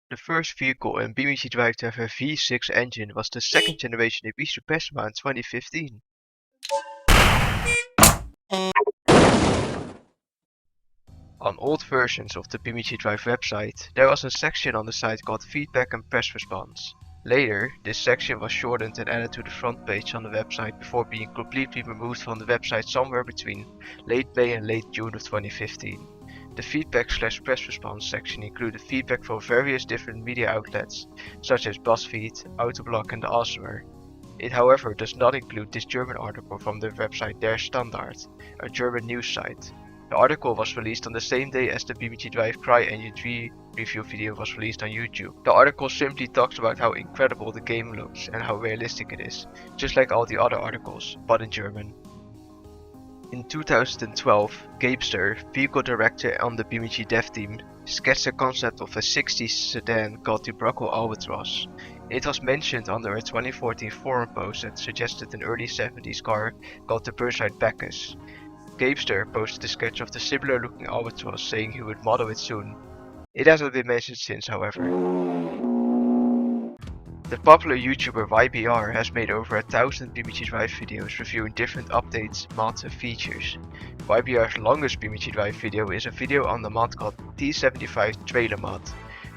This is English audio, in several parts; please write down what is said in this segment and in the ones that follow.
The first vehicle in BeamNG Drive to have a V6 engine was the second generation Ibiza Pesma in 2015. On old versions of the BeamNG Drive website, there was a section on the site called Feedback and Press Response. Later, this section was shortened and added to the front page on the website before being completely removed from the website somewhere between late May and late June of 2015. The feedback/press response section included feedback from various different media outlets, such as BuzzFeed, Autoblog and Awesomer. It however does not include this German article from the website Der Standard, a German news site. The article was released on the same day as the BeamNG Drive CryEngine 3 review video was released on YouTube. The article simply talks about how incredible the game looks and how realistic it is, just like all the other articles, but in German. In 2012, Gangsters, vehicle director on the BeamNG dev team, sketched a concept of a 60s sedan called the Bruckle Albatross. It was mentioned under a 2014 forum post that suggested an early 70s car called the Burnside Bacchus. Gangsters posted a sketch of the similar looking Albatross saying he would model it soon. It hasn't been mentioned since, however. The popular YouTuber YBR has made over 1,000 BeamNG Drive videos reviewing different updates, mods and features. YBR's longest BeamNG Drive video is a video on the mod called T75 Trailer Mod.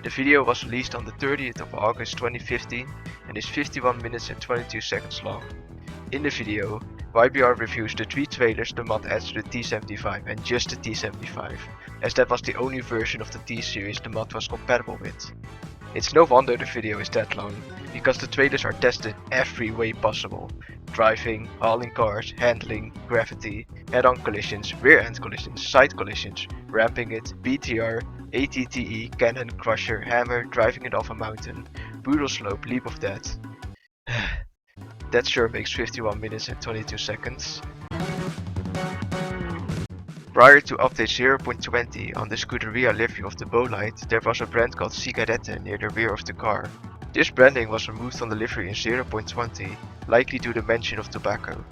The video was released on the 30th of August 2015 and is 51 minutes and 22 seconds long. In the video, YBR reviews the 3 trailers the mod adds to the T75 and just the T75, as that was the only version of the T-series the mod was compatible with. It's no wonder the video is that long, because the trailers are tested every way possible. Driving, hauling cars, handling, gravity, head-on collisions, rear-end collisions, side collisions, ramping it, BTR, ATTE, cannon, crusher, hammer, driving it off a mountain, brutal slope, leap of death. That sure makes 51 minutes and 22 seconds. Prior to update 0.20 on the Scuderia livery of the Bolide, there was a brand called Sigarette near the rear of the car. This branding was removed from the livery in 0.20, likely due to mention of tobacco.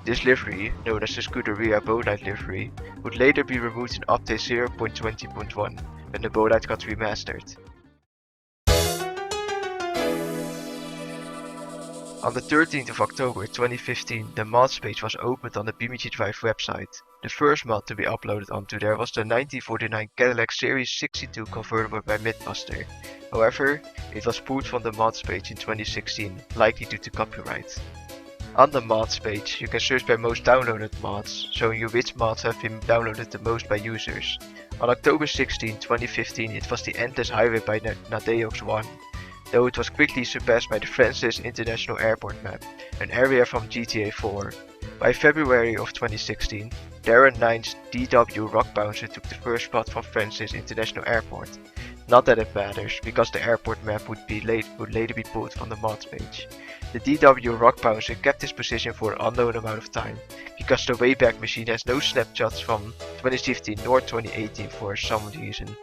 This livery, known as the Scuderia Bolide livery, would later be removed in update 0.20.1 when the Bolide got remastered. On the 13th of October 2015, the mods page was opened on the BeamNG Drive website. The first mod to be uploaded onto there was the 1949 Cadillac Series 62 convertible by Mythbuster. However, it was pulled from the mods page in 2016, likely due to copyright. On the mods page, you can search by most downloaded mods, showing you which mods have been downloaded the most by users. On October 16, 2015, it was the Endless Highway by Ninentdogs 1. Though it was quickly surpassed by the Francis International Airport map, an area from GTA 4. By February of 2016, Darren 9's DW Rock Bouncer took the first spot from Francis International Airport. Not that it matters, because the airport map would later be pulled from the mods page. The DW Rock Bouncer kept his position for an unknown amount of time, because the Wayback Machine has no snapshots from 2015 nor 2018 for some reason.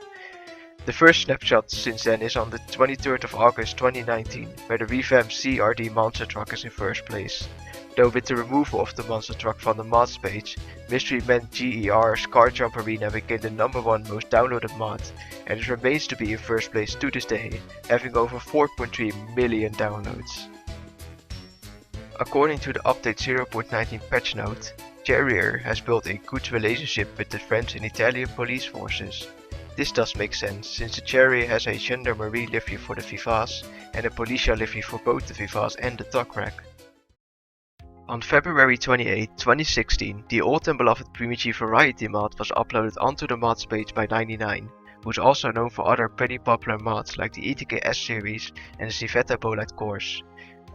The first snapshot since then is on the 23rd of August 2019, where the revamped CRD monster truck is in first place. Though with the removal of the monster truck from the mods page, Mystery Men GER's Car Jump Arena became the #1 most downloaded mod, and it remains to be in first place to this day, having over 4.3 million downloads. According to the update 0.19 patch note, Charrier has built a good relationship with the French and Italian police forces. This does make sense, since the Charrier has a gendarmerie livery for the Vivace and a Policia livery for both the Vivace and the Dog Rack. On February 28, 2016, the old and beloved BeamNG Variety mod was uploaded onto the mods page by 99, who's also known for other pretty popular mods like the ETK S series and the Civetta Bolide course.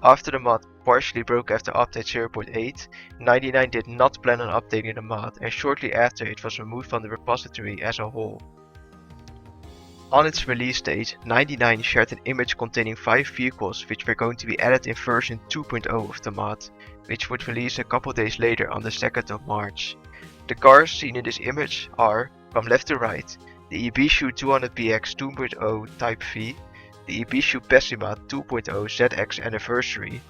After the mod partially broke after update 0.8, 99 did not plan on updating the mod, and shortly after it was removed from the repository as a whole. On its release date, 99 shared an image containing 5 vehicles which were going to be added in version 2.0 of the mod, which would release a couple days later on the 2nd of March. The cars seen in this image are, from left to right, the Ibiza 200BX 2.0 Type V, the Ibiza Pessima 2.0 ZX Anniversary,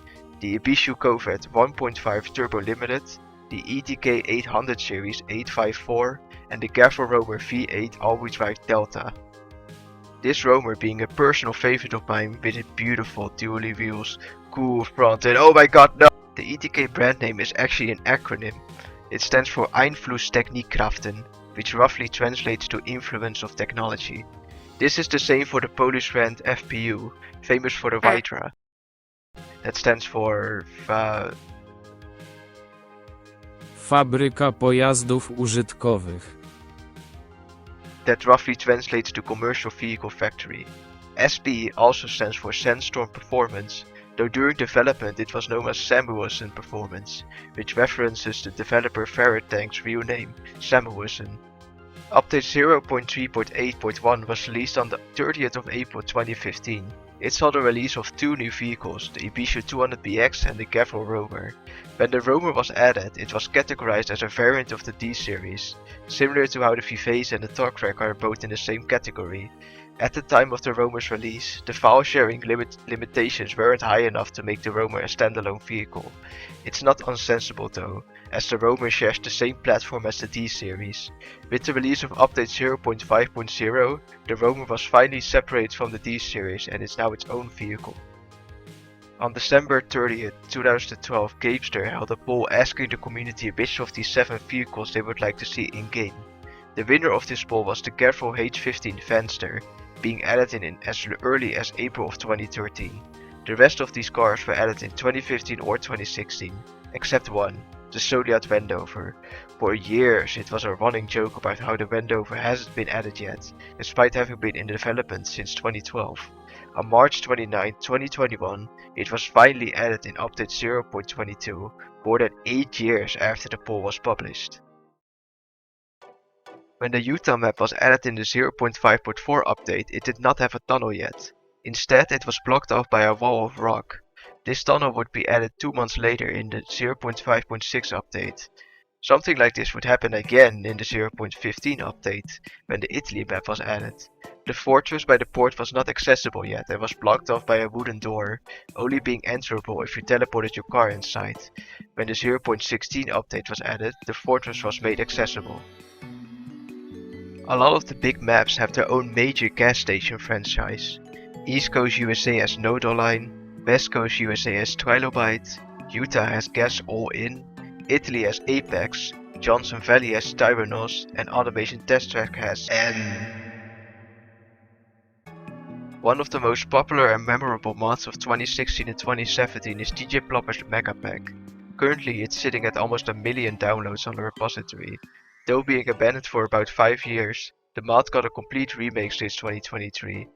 the Ibiza Covet 1.5 Turbo Limited, the ETK 800 Series 854, and the Gaffer Rover V8 all-wheel drive Delta. This roamer being a personal favorite of mine with its beautiful dually wheels, cool front and oh my god no! The ETK brand name is actually an acronym. It stands for Einflusstechnikkraften, which roughly translates to influence of technology. This is the same for the Polish brand FPU, famous for the Vajra. That stands for Fabryka pojazdów użytkowych. That roughly translates to Commercial Vehicle Factory. SPE also stands for Sandstorm Performance, though during development it was known as Samuelson Performance, which references the developer Ferritank's real name, Samuelson. Update 0.3.8.1 was released on the 30th of April 2015. It saw the release of two new vehicles, the Ibiza 200BX and the Gavril Roamer. When the Roamer was added, it was categorized as a variant of the D-Series, similar to how the Vives and the Torcrack are both in the same category. At the time of the Roamer's release, the file sharing limitations weren't high enough to make the Roamer a standalone vehicle. It's not unsensible though, as the Roamer shares the same platform as the D-Series. With the release of update 0.5.0, the Roamer was finally separated from the D-Series and is now its own vehicle. On December 30th, 2012, Gangsters held a poll asking the community which of these 7 vehicles they would like to see in-game. The winner of this poll was the Gavril H15 Vanster, being added in as early as April of 2013. The rest of these cars were added in 2015 or 2016, except one, the Zodiac Wendover. For years it was a running joke about how the Wendover hasn't been added yet, despite having been in development since 2012. On March 29, 2021, it was finally added in update 0.22, more than 8 years after the poll was published. When the Utah map was added in the 0.5.4 update, it did not have a tunnel yet. Instead, it was blocked off by a wall of rock. This tunnel would be added 2 months later in the 0.5.6 update. Something like this would happen again in the 0.15 update, when the Italy map was added. The fortress by the port was not accessible yet and was blocked off by a wooden door, only being enterable if you teleported your car inside. When the 0.16 update was added, the fortress was made accessible. A lot of the big maps have their own major gas station franchise. East Coast USA has Nodoline, West Coast USA has Trilobite, Utah has Gas All In, Italy has Apex, Johnson Valley has Tyrannos, and Automation Test Track has N. One of the most popular and memorable mods of 2016 and 2017 is DJ Plopper's Mega Pack. Currently it's sitting at almost 1 million downloads on the repository. Though being abandoned for about 5 years, the mod got a complete remake since 2023.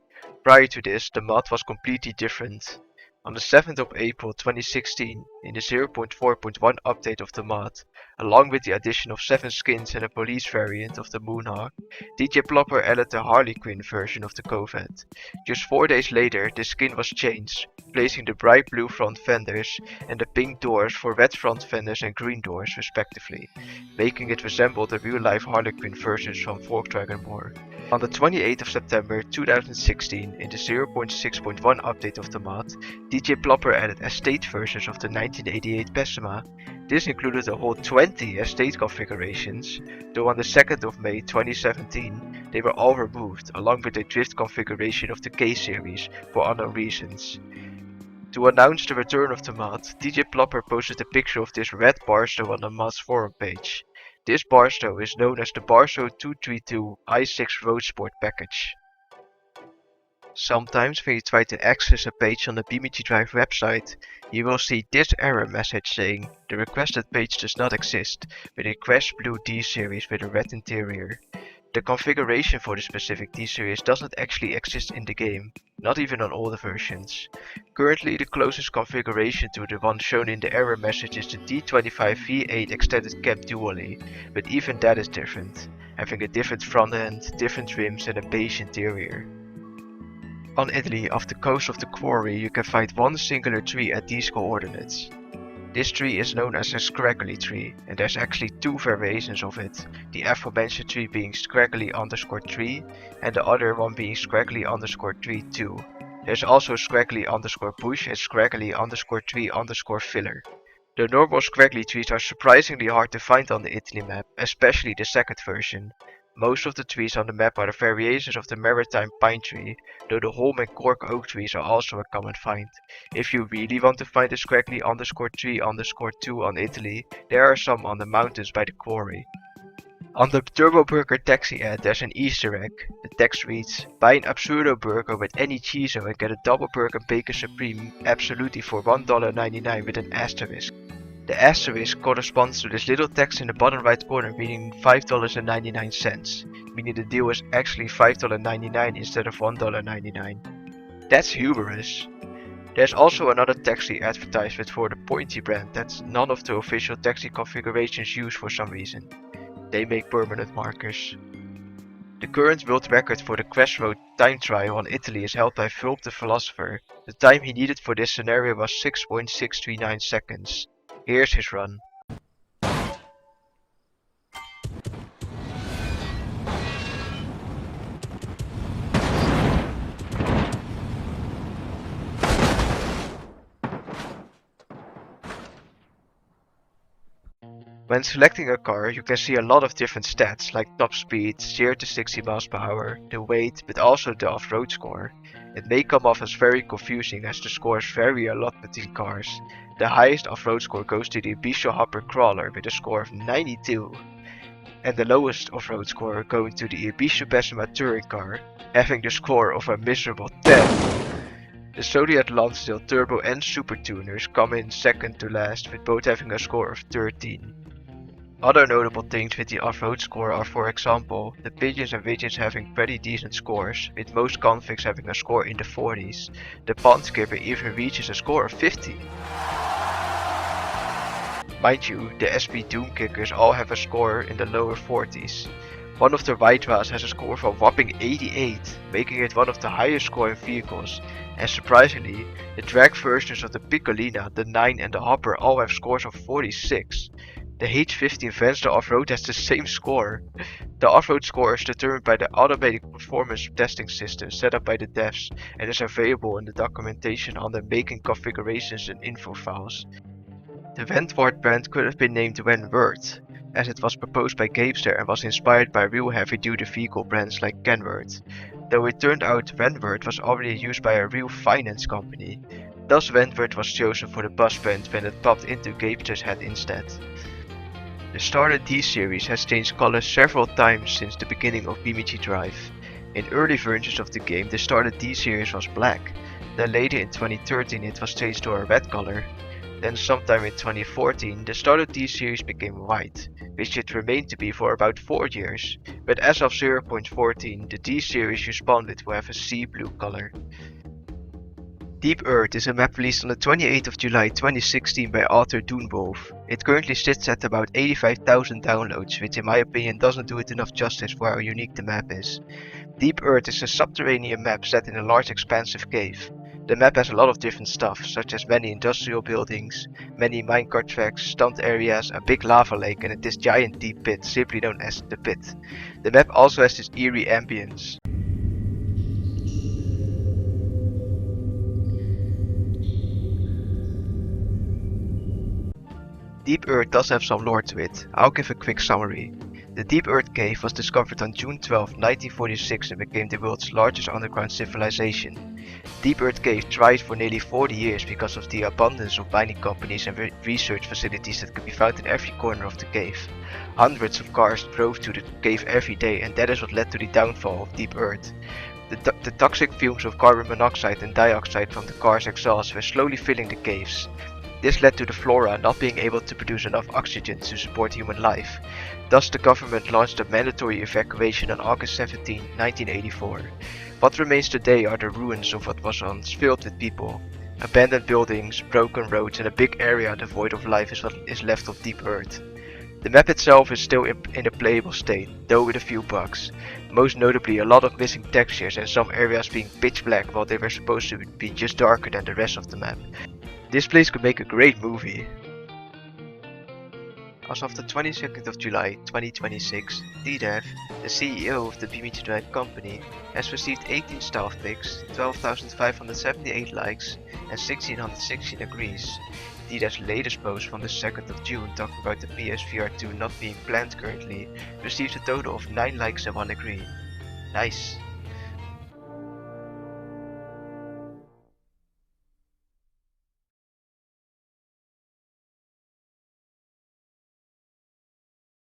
Prior to this, the mod was completely different. On the 7th of April 2016, in the 0.4.1 update of the mod, along with the addition of 7 skins and a police variant of the Moonhawk, DJ Plopper added the Harley Quinn version of the Corvette. Just 4 days later, the skin was changed, placing the bright blue front fenders and the pink doors for red front fenders and green doors respectively, making it resemble the real-life Harley Quinn versions from Volkswagen War. On the 28th of September 2016, in the 0.6.1 update of the mod, DJ Plopper added estate versions of the 1988 Pessima. This included a whole 20 estate configurations, though on the 2nd of May 2017 they were all removed, along with the drift configuration of the K-series for unknown reasons. To announce the return of the mod, DJ Plopper posted a picture of this red Barstow on the mod's forum page. This Barstow is known as the Barstow 232 i6 Road Sport package. Sometimes when you try to access a page on the BeamNG Drive website, you will see this error message saying the requested page does not exist, with a crashed blue D-series with a red interior. The configuration for the specific D-series doesn't actually exist in the game, not even on all the versions. Currently the closest configuration to the one shown in the error message is the D25 V8 extended cab dually, but even that is different, having a different front end, different rims and a beige interior. On Italy, off the coast of the quarry, you can find one singular tree at these coordinates. This tree is known as a scraggly tree, and there's actually 2 variations of it, the aforementioned tree being scraggly_tree and the other one being scraggly_tree 2. There's also scraggly_bush and scraggly_tree_filler. The normal scraggly trees are surprisingly hard to find on the Italy map, especially the second version. Most of the trees on the map are the variations of the maritime pine tree, though the holm and cork oak trees are also a common find. If you really want to find the scraggly_tree_2 on Italy, there are some on the mountains by the quarry. On the Turbo Burger taxi ad there's an Easter egg. The text reads, buy an Absurdo burger with any cheese and get a double burger bacon supreme absolutely for $1.99 with an asterisk. The asterisk corresponds to this little text in the bottom right corner reading $5.99, meaning the deal is actually $5.99 instead of $1.99. That's humorous. There's also another taxi advertisement for the Pointy brand that none of the official taxi configurations use for some reason. They make permanent markers. The current world record for the Crash Road time trial on Italy is held by Fulp the Philosopher. The time he needed for this scenario was 6.639 seconds. Here's his run. When selecting a car, you can see a lot of different stats like top speed, 0 to 60 miles per hour, the weight, but also the off-road score. It may come off as very confusing as the scores vary a lot between cars. The highest off-road score goes to the Ibiza Hopper Crawler with a score of 92, and the lowest off-road score going to the Ibiza Bessemer touring car, having the score of a miserable 10. The Zodiac Lonsdale Turbo and Super Tuners come in second to last, with both having a score of 13. Other notable things with the off-road score are, for example, the Pigeons and Widgeons having pretty decent scores, with most configs having a score in the 40s. The Pond Skipper even reaches a score of 50. Mind you, the SB Doom Kickers all have a score in the lower 40s. One of the Whitewalls has a score of a whopping 88, making it one of the highest scoring vehicles, and surprisingly, the drag versions of the Piccolina, the 9 and the Hopper all have scores of 46. The H15 Venster Off-Road has the same score. The off-road score is determined by the automatic performance testing system set up by the devs and is available in the documentation under making configurations and info files. The Wentworth brand could have been named Wentworth, as it was proposed by Gangsters and was inspired by real heavy-duty vehicle brands like Kenworth, though it turned out Wentworth was already used by a real finance company. Thus Wentworth was chosen for the bus brand when it popped into Gangsters' head instead. The Starter D series has changed colors several times since the beginning of BeamNG Drive. In early versions of the game, the Starter D series was black. Then later in 2013 it was changed to a red color. Then sometime in 2014 the Starter D series became white, which it remained to be for about 4 years. But as of 0.14 the D series you spawn with will have a sea blue color. Deep Earth is a map released on the 28th of July 2016 by author Doonwolf. It currently sits at about 85,000 downloads, which in my opinion doesn't do it enough justice for how unique the map is. Deep Earth is a subterranean map set in a large expansive cave. The map has a lot of different stuff, such as many industrial buildings, many minecart tracks, stumped areas, a big lava lake and this giant deep pit, simply known as the pit. The map also has this eerie ambience. Deep Earth does have some lore to it. I'll give a quick summary. The Deep Earth Cave was discovered on June 12, 1946 and became the world's largest underground civilization. Deep Earth Cave thrived for nearly 40 years because of the abundance of mining companies and research facilities that could be found in every corner of the cave. Hundreds of cars drove to the cave every day and that is what led to the downfall of Deep Earth. The toxic fumes of carbon monoxide and dioxide from the cars' exhaust were slowly filling the caves. This led to the flora not being able to produce enough oxygen to support human life. Thus the government launched a mandatory evacuation on August 17, 1984. What remains today are the ruins of what was once filled with people. Abandoned buildings, broken roads and a big area devoid of life is what is left of Deep Earth. The map itself is still in a playable state, though with a few bugs. Most notably a lot of missing textures and some areas being pitch black while they were supposed to be just darker than the rest of the map. This place could make a great movie. As of the 22nd of July 2026, DDev, the CEO of the BeamNG Drive company, has received 18 staff picks, 12,578 likes and 1,616 agrees. Dida's latest post from the 2nd of June talking about the PSVR 2 not being planned currently received a total of 9 likes and 1 agree. Nice.